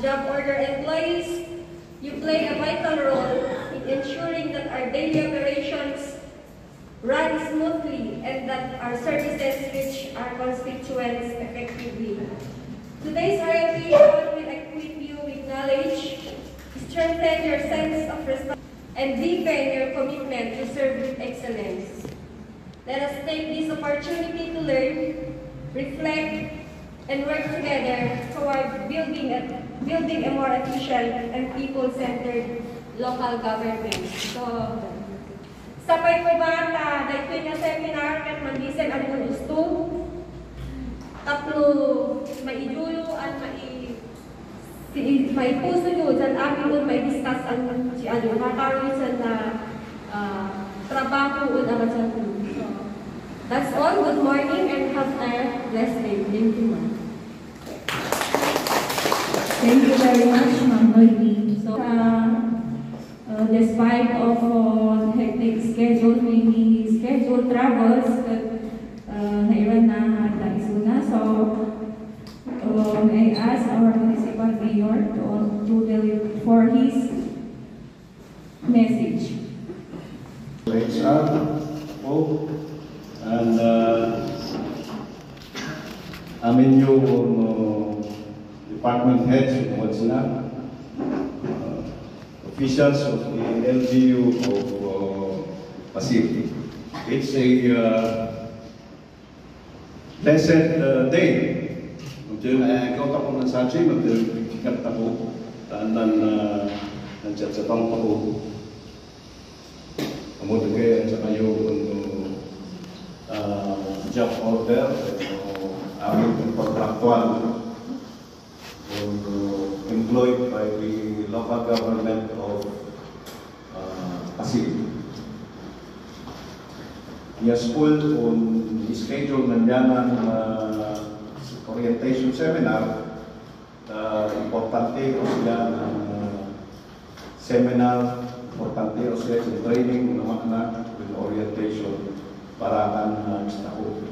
job order employees, you play a vital role in ensuring that our daily operations run smoothly and that our services reach our constituents effectively. Today's orientation will equip you with knowledge, strengthen your sense of responsibility, and deepen your commitment to serve with excellence. Let us take this opportunity to learn, reflect, and work together toward building a more efficient and people-centered local government. So, sapay ko ba na dahil nga seminar at mandisen ang gusto? Tapno, maiduyo at may puso nyo dyan amin nun may discuss ang si ano, makaroon na trabaho o naman sa so, that's all. Good morning and have a blessed day. Thank you, ma'am. Thank you very much, Ma'am Noemi. So, despite of hectic schedule, maybe scheduled travels, nairan na taisuna. So, I ask our municipal mayor to deliver for his message. And amin yung department heads, what's na, officials of the LGU of Pacific. It's a blessed day. Ikaw tako ng sachi, magdikikat tako, nandiyan sa pang tako. Kamudagay at saka yung job order, aming contractual employed by the local government of Pacific. Yes, full on the schedule nandiyan ng orientation seminar. Importante o sila ng seminar, importante o sila sa training ng mga anak with orientation para kan sa ako.